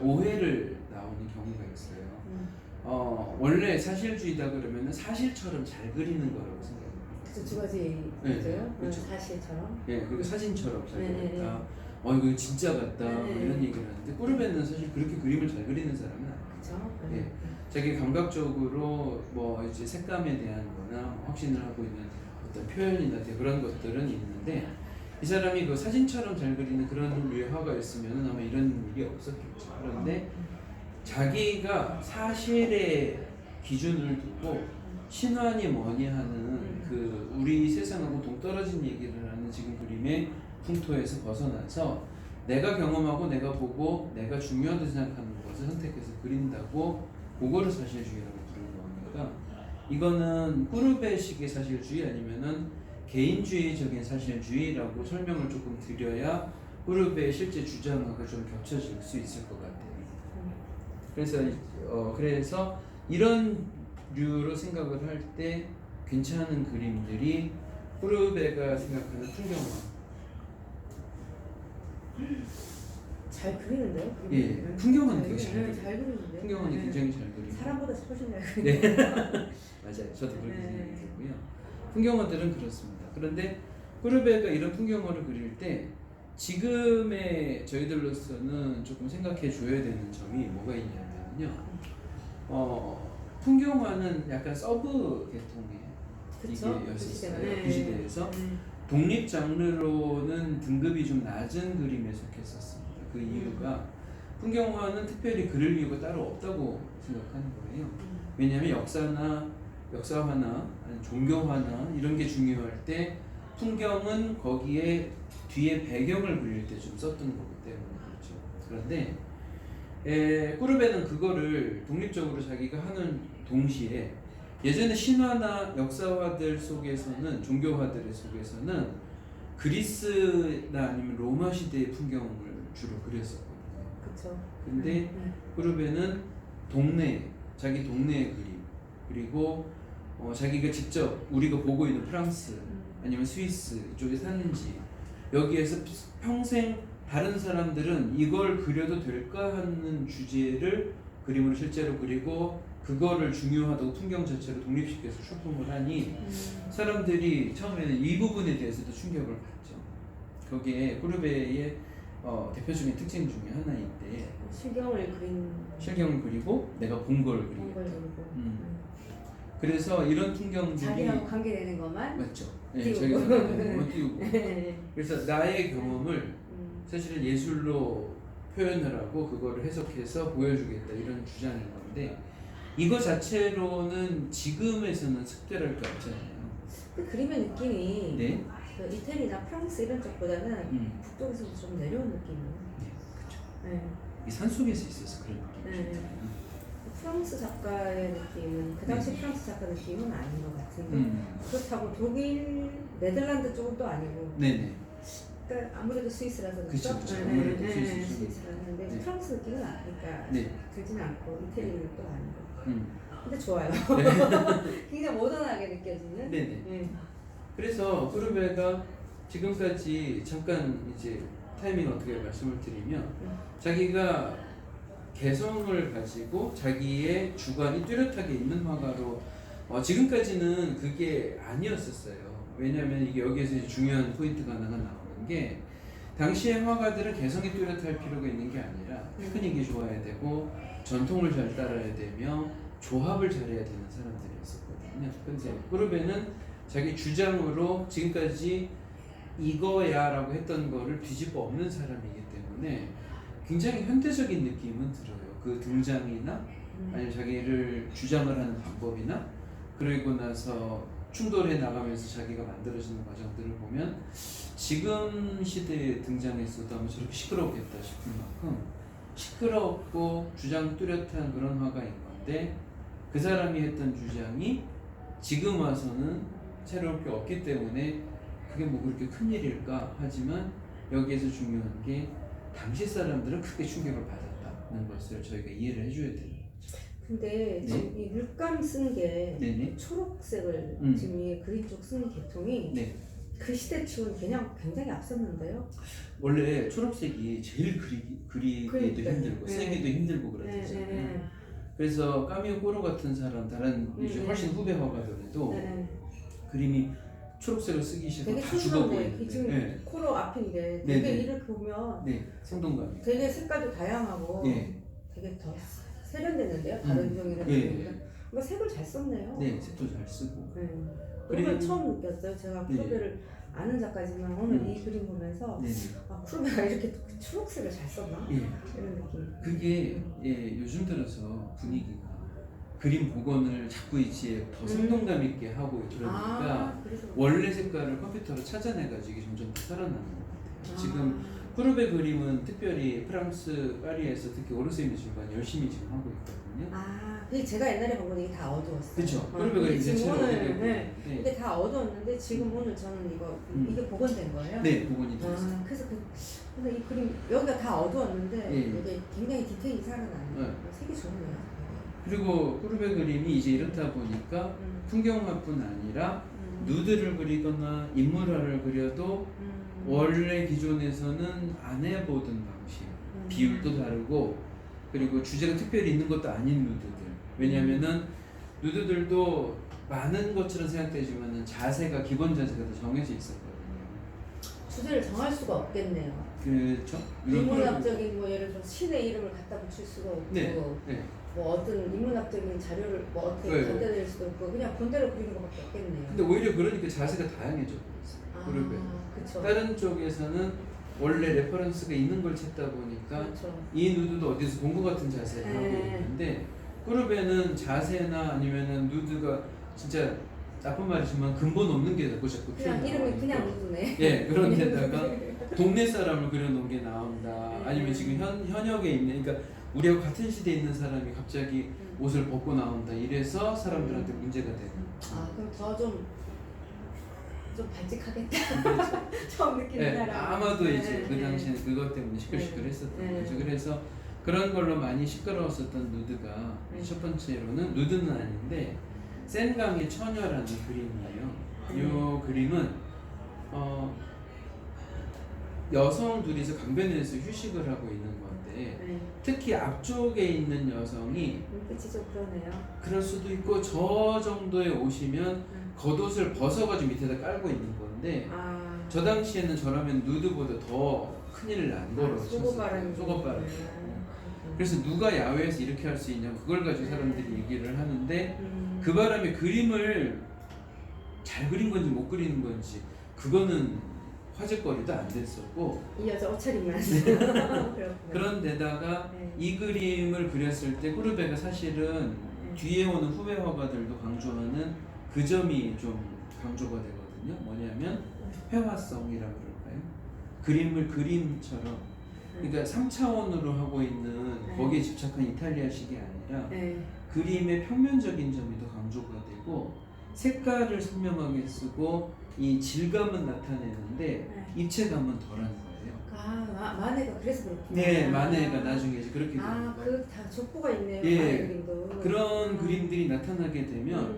오해를 나오는 경우가 있어요. 원래 사실주의다 그러면은 사실처럼 잘 그리는 거라고 생각합니다. 그쵸, 두 가지 네, 있어요. 그쵸. 사실처럼. 예, 그리고 사진처럼 잘 네, 그렸다. 이거 진짜 같다. 네, 네. 이런 얘기를 하는데 꾸르베는 사실 그렇게 그림을 잘 그리는 사람은 아니에요. 그쵸. 예, 자기 감각적으로 뭐 이제 색감에 대한 거나 확신을 하고 있는 어떤 표현이나 그런 것들은 있는데 이 사람이 그 사진처럼 잘 그리는 그런 류의 화가 있으면 아마 이런 일이 없었겠죠. 그런데 자기가 사실의 기준을 두고 신화니 뭐니 하는 그 우리 세상하고 동떨어진 얘기를 하는 지금 그림의 풍토에서 벗어나서 내가 경험하고 내가 보고 내가 중요하다고 생각하는 것을 선택해서 그린다고 그거를 사실주의라고 부르는 거니까 이거는 꾸르베식의 사실주의 아니면은 개인주의적인 사실주의라고 설명을 조금 드려야 꾸르베의 실제 주장하고 좀 겹쳐질 수 있을 것 같아요. 그래서 이런 류로 생각을 할 때 괜찮은 그림들이 꾸르베가 생각하는 풍경화. 잘 그리는데요? 예, 풍경은 되게 잘 잘 그려요. 그리는데요? 풍경은 굉장히 잘 그리고. 사람보다 훨씬 잘 그리고. 네, 맞아요. 저도 그렇게 생각했고요. 풍경화들은 그렇습니다. 그런데 꾸르베가 이런 풍경화를 그릴 때 지금의 저희들로서는 조금 생각해 줘야 되는 점이 뭐가 있냐면요. 풍경화는 약간 서브 계통의 이게였었어요. 그 시대에서 독립 장르로는 등급이 좀 낮은 그림에 속했었습니다. 그 이유가 풍경화는 특별히 그릴 이유가 따로 없다고 생각하는 거예요. 왜냐하면 역사화나 아니 종교화나 이런 게 중요할 때 풍경은 거기에 뒤에 배경을 그릴 때 좀 썼던 거기 때문에 그렇죠. 그런데 꾸르베는 그거를 독립적으로 자기가 하는 동시에 예전에 신화나 역사화들 속에서는 종교화들 속에서는 그리스나 아니면 로마 시대의 풍경을 주로 그렸었거든요. 그렇죠. 근데 꾸르베는 자기 동네의 그림 그리고 자기가 직접 우리가 보고 있는 프랑스 아니면 스위스 이쪽에 사는지 여기에서 평생 다른 사람들은 이걸 그려도 될까 하는 주제를 그림으로 실제로 그리고 그거를 중요하다고 풍경 자체로 독립시켜서 출품을 하니 사람들이 처음에는 이 부분에 대해서도 충격을 받죠. 거기에 꾸르베의 대표적인 특징 중에 하나인데 실경을 그리고 내가 본 걸 그리고 그래서 이런 풍경들이 자기하고 관계되는 것만 맞죠. 네, 자기하고 관계되는 것만 띄우고 그래서 나의 경험을 사실은 예술로 표현을 하고 그거를 해석해서 보여주겠다 이런 주장인 건데 이거 자체로는 지금에서는 특별할 게 없잖아요. 그 그림의 느낌이 네. 그 이태리나 프랑스 이런 쪽보다는 북쪽에서 좀 내려온 느낌이에요. 네, 그렇죠. 네. 이 산속에서 있어서 그런 느낌이죠. 네. 프랑스 작가의 느낌은 그 당시 프랑스 작가 느낌은 아닌 것 같은데 그렇다고 독일, 네덜란드 쪽은 또 아니고. 네네. 그러니까 아무래도 스위스라서 그렇죠. 아무래도 스위스라는데 네. 프랑스 느낌은 그러니까 네. 들지는 않고 이태리는 또 아니고. 근데 좋아요. 네. 굉장히 모던하게 느껴지는. 네네. 네. 그래서 꾸르베가 지금까지 잠깐 이제 타이밍 어떻게 말씀을 드리면 자기가 개성을 가지고 자기의 주관이 뚜렷하게 있는 화가로 지금까지는 그게 아니었었어요. 왜냐하면 이게 여기에서 이제 중요한 포인트가 하나가 나오는 게 당시의 화가들은 개성이 뚜렷할 필요가 있는 게 아니라 테크닉이 좋아야 되고 전통을 잘 따라야 되며 조합을 잘해야 되는 사람들이었었거든요. 근데 꾸르베는 자기 주장으로 지금까지 이거야 라고 했던 거를 뒤집어 엎는 사람이기 때문에 굉장히 현대적인 느낌은 들어요. 그 등장이나 아니면 자기를 주장을 하는 방법이나 그리고 나서 충돌해 나가면서 자기가 만들어지는 과정들을 보면 지금 시대에 등장했어도 아마 저렇게 시끄럽겠다 싶을 만큼 시끄럽고 주장 뚜렷한 그런 화가인 건데 그 사람이 했던 주장이 지금 와서는 새로울 게 없기 때문에 그게 뭐 그렇게 큰일일까 하지만 여기에서 중요한 게 당시 사람들은 크게 충격을 받았다는 것을 저희가 이해를 해줘야 되는 거죠. 근데 지금 이 물감 쓴 게 네네. 초록색을 지금 이 그림 쪽 쓴 계통이 네. 그 시대 축은 그냥 굉장히 앞섰는데요. 원래 초록색이 제일 그리기도 그러니까요. 힘들고 네. 쓰기도 힘들고 네, 그렇잖아요. 네, 그래서 까미오 꼬로 같은 사람 다른 이제 훨씬 후배 화가들에도 네, 네. 그림이 초록색을 쓰기 시작하면 되게 다 죽어 촌스럽네. 보이는데 지금 네. 코로 앞인데 네, 되게 네. 이렇게 보면 네, 생동감이 되게 색깔도 다양하고 예. 되게 더 세련됐는데요. 다른 종이랑 예. 보니까 이거 색을 잘 썼네요. 네, 색도 잘 쓰고 네. 그림- 오늘 처음 느꼈어요. 제가 네. 쿠르베를 아는 작가지만 오늘 이 그림 보면서 네, 아, 쿠르베가 이렇게 초록색을 잘 썼나? 예. 이런 느낌. 그게 요즘 들어서 분위기가 그림 복원을 자꾸 이제 더 생동감 있게 하고 그러니까 그래서 원래 색깔을 컴퓨터로 찾아내가지고 이게 점점 더 살아나는 것 같아요. 지금 쿠르베 그림은 특별히 프랑스 파리에서 특히 오르세 미술관이 열심히 지금 하고 있거든요. 근데 제가 옛날에 본 건 이게 다 어두웠어요. 그렇죠. 근데 쿠르베가 이제 지금 제일 오늘 어두워 네. 네. 근데 다 어두웠는데 지금 오늘 저는 이게 복원된 거예요. 네, 복원이 됐어요. 그래서 근데 이 그림 여기가 다 어두웠는데 예. 이게 굉장히 디테일이 살아나는 네. 색이 좋네요. 그리고 쿠르베 그림이 이제 이렇다 보니까 풍경화뿐 아니라 누드를 그리거나 인물화를 그려도 원래 기존에서는 안 해보던 방식, 비율도 다르고 그리고 주제가 특별히 있는 것도 아닌 누드들. 왜냐면은 누드들도 많은 것처럼 생각되지만은 자세가 기본 자세가 다 정해져 있었거든요. 주제를 정할 수가 없겠네요. 그렇죠? 인문학적인 뭐 예를 들어 신의 이름을 갖다 붙일 수가 없고 네, 네. 뭐 어떤 인문학적인 자료를 뭐 어떻게 네. 갖다 댈 수도 없고 그냥 본대로 그리는 것밖에 없겠네요. 근데 오히려 그러니까 자세가 다양해져 버렸어요. 쿠르베. 그렇죠. 다른 쪽에서는 원래 레퍼런스가 있는 걸 찾다 보니까 그렇죠. 이 누드도 어디서 본 것 같은 자세를 하고 네. 있는데 쿠르베는 자세나 아니면은 누드가 진짜 나쁜 말이지만 근본 없는 게 자꾸 그냥 이름이 그냥 누드네. 예, 그런 데다가 동네 사람을 그려놓은 게 나온다. 아니면 지금 현역에 있는, 그러니까 우리하고 같은 시대에 있는 사람이 갑자기 옷을 벗고 나온다. 이래서 사람들한테 문제가 되고. 그럼 더 좀 발칙하겠다. 그렇죠. 처음 느끼는 네, 사람. 아마도 이제 그 네. 당시에는 그것 때문에 시끌시끌했었던 네. 거죠. 그래서 그런 걸로 많이 시끄러웠었던 누드가 네. 첫 번째로는 누드는 아닌데 센강의 처녀라는 그림이에요. 이 그림은 여성 둘이서 강변에서 휴식을 하고 있는 건데 네. 특히 앞쪽에 있는 여성이 눈빛이 좀 그러네요. 그럴 수도 있고 저 정도에 오시면 겉옷을 벗어가지고 밑에다 깔고 있는 건데 저 당시에는 저라면 누드보다 더 큰일 난 거로 속옷바람. 속옷바람. 그래서 누가 야외에서 이렇게 할 수 있냐 그걸 가지고 사람들이 얘기를 하는데 그 바람에 그림을 잘 그린 건지 못 그리는 건지 그거는 화제거리도 안 됐었고 이 여자 옷차림만. 그런 데다가 네. 이 그림을 그렸을 때 쿠르베가 사실은 네. 뒤에 오는 후배 화가들도 강조하는 그 점이 좀 강조가 되거든요. 뭐냐면 회화성이라고 그럴까요? 그림을 그림처럼 그러니까 3차원으로 하고 있는 네. 거기에 집착한 이탈리아식이 아니라 네. 그림의 평면적인 점이 더 강조가 되고 색깔을 선명하게 쓰고 이 질감은 나타내는데 네. 입체감은 덜한 거예요. 마네가 그래서 그렇구나. 네, 마네가 나중에 이제 그렇게 되는 거예요. 다 족보가 있네요. 예. 마네 그림도. 그런 그림들이 나타나게 되면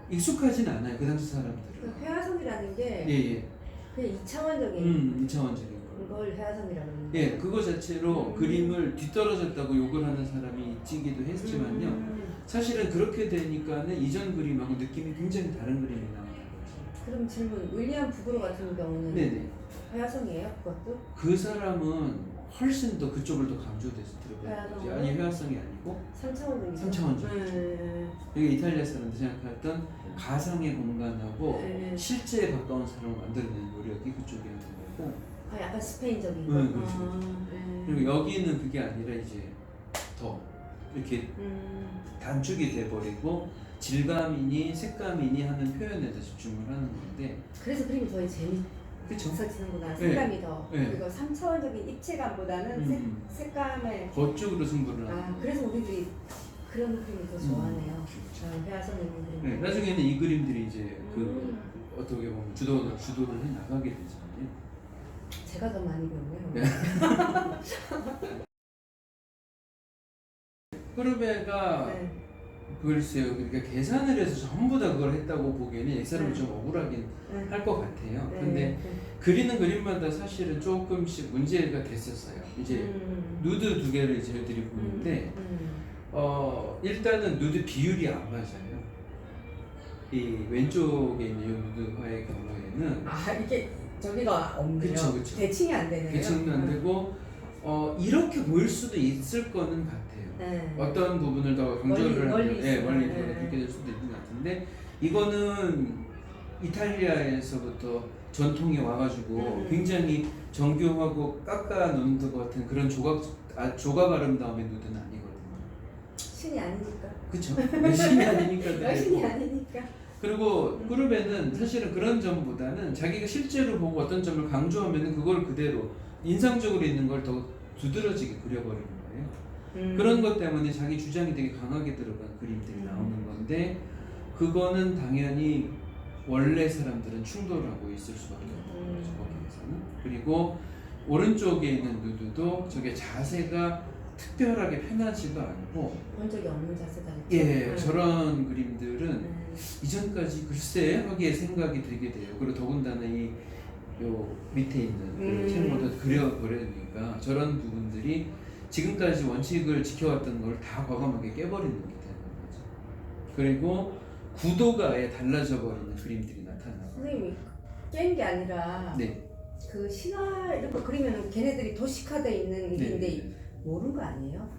익숙하진 않아요. 그 당시 사람들은. 그 회화성이라는 게 예. 그냥 2차원적인 2차원적인 거. 걸 회화성이라고 하는 예, 그거 자체로 그림을 뒤떨어졌다고 욕을 하는 사람이 있기도 했지만요. 사실은 그렇게 되니까는 이전 그림하고 느낌이 굉장히 다른 그림이 나오는 거죠. 그럼 질문, 윌리엄 부그로 같은 경우는 네네. 회화성이에요? 그것도? 그 사람은 훨씬 더 그쪽을 더 강조돼서 회화성? 들어가요. 아니 회화성이 아니고 3차원적이죠? 3차원적이죠. 이게 이탈리아 사람들이 생각했던 가상의 공간하고 네. 실제에 가까운 사람을 만들어내는 노력이 그쪽이었던 거고 약간 스페인적인 거? 네, 그렇죠. 그리고 여기는 그게 아니라 이제 더 이렇게 단축이 돼버리고 질감이니 색감이니 하는 표현에 더 집중을 하는 건데 그래서 그림이 더 그쵸? 재밌어지는구나. 색감이 더. 네. 그리고 3차원적인 입체감보다는 색감에 그쪽으로 승부를 하는 그래서 우리들이 그런 그림을 더 좋아하네요. 그렇죠. 회화성 있는 그림. 네, 나중에는 이 그림들이 이제 그 어떻게 보면 주도를 해 나가게 되잖아요. 제가 더 많이 배우네요. 네. 쿠르베가 네. 글쎄요. 그러니까 계산을 해서 전부 다 그걸 했다고 보기에는 엑셀은 네. 좀 억울하긴 네. 할 것 같아요. 네. 근데 네. 그리는 그림마다 사실은 조금씩 문제가 됐었어요. 이제 누드 두 개를 저희들이 보는데 일단은 누드 비율이 안 맞아요. 이 왼쪽에 있는 이 누드화의 경우에는 아 이게 저기가 없네요. 그쵸. 대칭이 안 되네요. 대칭도 안 되고 이렇게 보일 수도 있을 거는 같아요. 네. 어떤 부분을 더 강조를 멀리 하면 있어요. 멀리 네. 그렇게 될 수도 있는 것 같은데 이거는 이탈리아에서부터 전통이 와가지고 굉장히 정교하고 깎아 놓는 것 같은 그런 조각 아름다움의 누드는 아니거든요. 신이 아니니까. 그쵸? 신이 아니니까. 여신이 아니니까. 그리고 꾸르베는 사실은 그런 점보다는 자기가 실제로 보고 어떤 점을 강조하면 그걸 그대로 인상적으로 있는 걸 더 두드러지게 그려버리는 거예요. 그런 것 때문에 자기 주장이 되게 강하게 들어간 그림들이 나오는 건데 그거는 당연히 원래 사람들은 충돌하고 있을 수밖에 없는 거죠. 거기에서는. 그리고 오른쪽에 있는 누드도 저게 자세가 특별하게 편하지도 않고 본 적이 없는 자세가 있죠. 예, 저런 그림들은 이전까지 글쎄 하기에 생각이 되게 돼요. 그리고 더군다나 요 밑에 있는 그 책모도 그려버리니까 저런 부분들이 지금까지 원칙을 지켜왔던 걸 다 과감하게 깨버리는 게 되는 거죠. 그리고 구도가 아예 달라져 버리는 그림들이 나타나고. 선생님이 깬 게 아니라 네. 그 신화 이런 거 그리면 걔네들이 도식화돼 있는 일인데 네. 모르는 거 아니에요?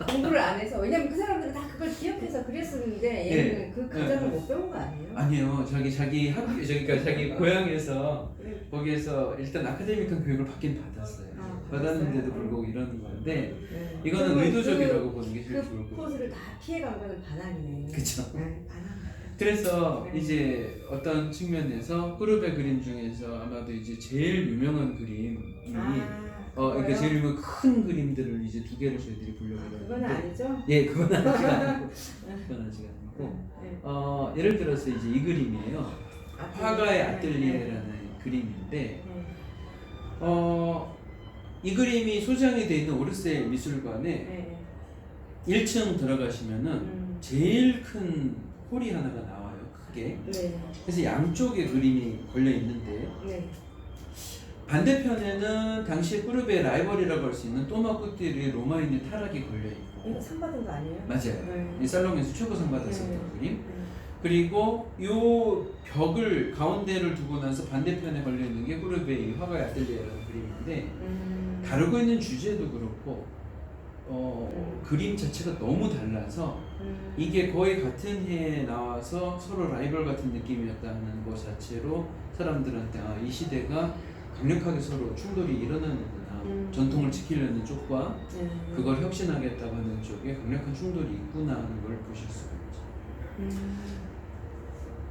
공부를 안 해서 왜냐면 그 사람들은 다 그걸 기억해서 그렸었는데 얘는 그 과정을 못 배운 거 아니에요? 아니요. 자기 학교 그러니까 자기 고향에서 거기에서 일단 아카데믹한 교육을 받긴 받았어요. 받았는데도 불구하고 이러는 건데 이거는 의도적이라고 보는 게 제일 좋을 그 거예요. 포즈를 다 피해간 거는 반항이네. 그쵸. 네, 반항. 그래서 이제 어떤 측면에서 꾸르베 그림 중에서 아마도 이제 제일 유명한 그림이 그러니까 제일 유명한 큰 그림들을 이제 두 개를 저희들이 보려고 그건 하는데 아니죠? 예, 그건 아직 아니고 그건 아직 아니고 예를 들어서 이제 이 그림이에요. 화가의 아뜰리에라는 그림인데 이 그림이 소장이 되어 있는 오르세 미술관에 1층 들어가시면은 제일 큰 홀이 하나가 나와요. 크게. 그래서 양쪽에 그림이 걸려 있는데 반대편에는 당시에 꾸르베의 라이벌이라고 할 수 있는 또마꾸띠르의 로마인의 타락이 걸려 있고. 이거 상 받은 거 아니에요? 맞아요. 이 살롱에서 최고상 받았었던 그림. 그리고 요 벽을 가운데를 두고 나서 반대편에 걸려 있는 게 꾸르베의 화가의 아뜰리에라는 그림인데 다루고 있는 주제도 그렇고 그림 자체가 너무 달라서 이게 거의 같은 해에 나와서 서로 라이벌 같은 느낌이었다는 것 자체로 사람들한테 이 시대가 강력하게 서로 충돌이 일어나는구나. 전통을 지키려는 쪽과 그걸 혁신하겠다고 하는 쪽에 강력한 충돌이 있구나 하는 걸 보실 수가 있죠.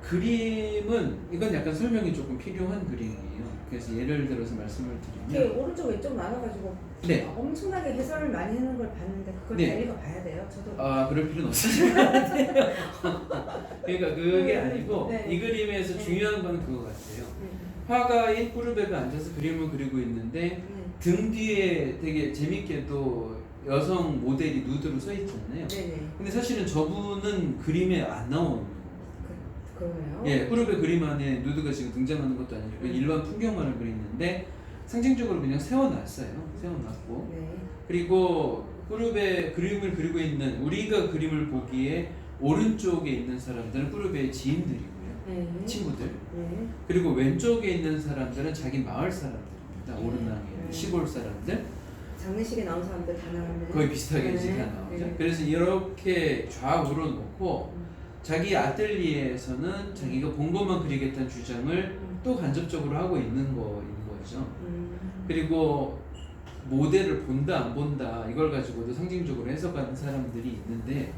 그림은 이건 약간 설명이 조금 필요한 그림이에요. 그래서 예를 들어서 말씀을 이게 드리면 오른쪽 왼쪽 나눠가지고 엄청나게 해설을 많이 하는 걸 봤는데 그걸 다 읽어봐야 돼요. 저도 그럴 필요는 없으실 것 같아요. 그러니까 그게 아니고 이 그림에서 중요한 건 그거 같아요. 화가인 꾸르베가 앉아서 그림을 그리고 있는데 등 뒤에 되게 재밌게도 여성 모델이 누드로 서 있잖아요. 근데 사실은 저분은 그림에 안 나오는 그러네요. 예, 꾸르베 그림 안에 누드가 지금 등장하는 것도 아니고 일반 풍경만을 그리는데 상징적으로 그냥 세워놨어요. 세워놨고 그리고 꾸르베 그림을 그리고 있는 우리가 그림을 보기에 오른쪽에 있는 사람들은 꾸르베의 지인들이고요. 친구들. 그리고 왼쪽에 있는 사람들은 자기 마을 사람들입니다. 오르낭에 있는 시골 사람들. 장례식에 나온 사람들 다 나왔네요. 거의 비슷하게 이제 다 나오죠. 그래서 이렇게 좌우로 놓고 자기 아뜰리에에서는 자기가 본 것만 그리겠다는 주장을 또 간접적으로 하고 있는 거죠. 그리고 모델을 본다 안 본다 이걸 가지고도 상징적으로 해석하는 사람들이 있는데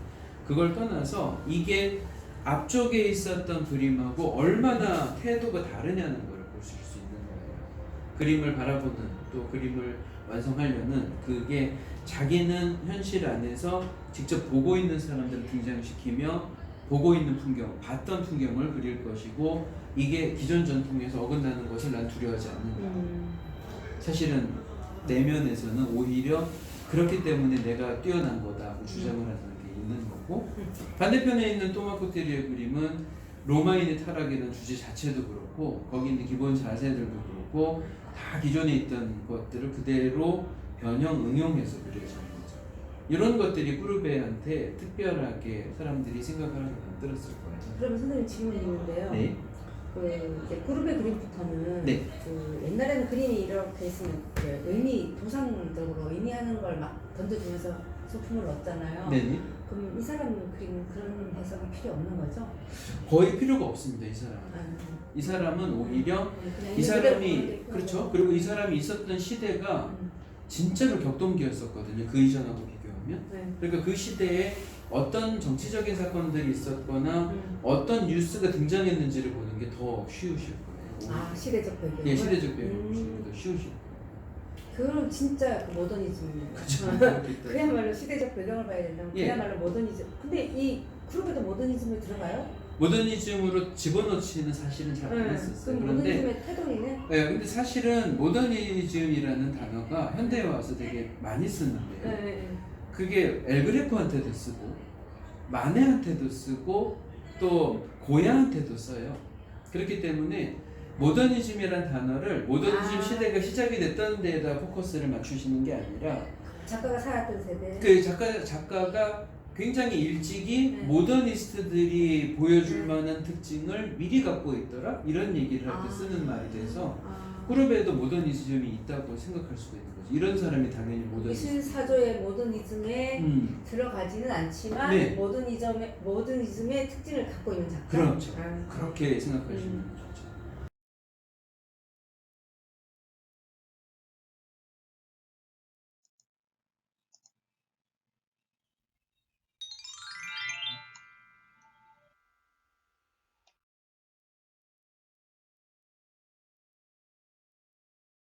그걸 떠나서 이게 앞쪽에 있었던 그림하고 얼마나 태도가 다르냐는 걸 보실 수 있는 거예요. 그림을 바라보는 또 그림을 완성하려는 그게 자기는 현실 안에서 직접 보고 있는 사람들을 등장시키며 보고 있는 풍경, 봤던 풍경을 그릴 것이고 이게 기존 전통에서 어긋나는 것을 난 두려워하지 않는다. 사실은 내면에서는 오히려 그렇기 때문에 내가 뛰어난 거다고 주장을 하는 게 있는 거고 반대편에 있는 토마코테리의 그림은 로마인의 타락이라는 주제 자체도 그렇고 거기 있는 기본 자세들도 그렇고 다 기존에 있던 것들을 그대로 변형 응용해서 그려진 거죠. 이런 것들이 꾸르베한테 특별하게 사람들이 생각을 하게 만들었을 거예요. 그러면 선생님 질문이 있는데요. 네. 그 이제 꾸르베 그림부터는 네. 그 옛날에는 그림이 이렇게 있으면 이제 의미 도상적으로 의미하는 걸 막 던져주면서 소품을 얻잖아요. 네네. 그럼 이 사람 그림은 그런 해석이 필요 없는 거죠? 거의 필요가 없습니다. 이 사람은. 아, 이 사람은 오히려 그냥 이 있는 사람이 그대로 그렇죠. 그리고 이 사람이 있었던 시대가 진짜로 격동기였었거든요. 그 이전하고 비교하면. 네. 그러니까 그 시대에 어떤 정치적인 사건들이 있었거나 어떤 뉴스가 등장했는지를 보는 게 더 쉬우실 거예요. 아 시대적 배경. 예, 시대적 배경을 보시는 게 더 쉬우실 거예요. 그럼 진짜 그 모더니즘이에요. 그렇죠. 그렇기 때문에. 그야말로 시대적 배경을 봐야 된다면 예. 그야말로 모더니즘. 근데 이 쿠르베도 모더니즘에 들어가요? 모더니즘으로 집어넣지는 사실은 잘 안 했었어요. 그럼 그런데 모더니즘의 태동이네. 네, 근데 사실은 모더니즘이라는 단어가 현대에 와서 되게 많이 쓰는데요. 네. 그게 엘그레코한테도 쓰고 마네한테도 쓰고 또 고야한테도 써요. 그렇기 때문에 모더니즘이라는 단어를 모더니즘 시대가 시작이 됐던 데에다 포커스를 맞추시는 게 아니라 작가가 살았던 세대. 그 작가가 굉장히 일찍이 모더니스트들이 보여줄 만한 특징을 미리 갖고 있더라 이런 얘기를 할 때 쓰는 말이 돼서 꾸르베도 모더니즘이 있다고 생각할 수가 있는 거죠. 이런 사람이 당연히 모더니스트. 미술사조의 모더니즘에 들어가지는 않지만 네. 모더니즘의 특징을 갖고 있는 작가. 그렇죠. 그렇게 생각하시면 음. 되죠.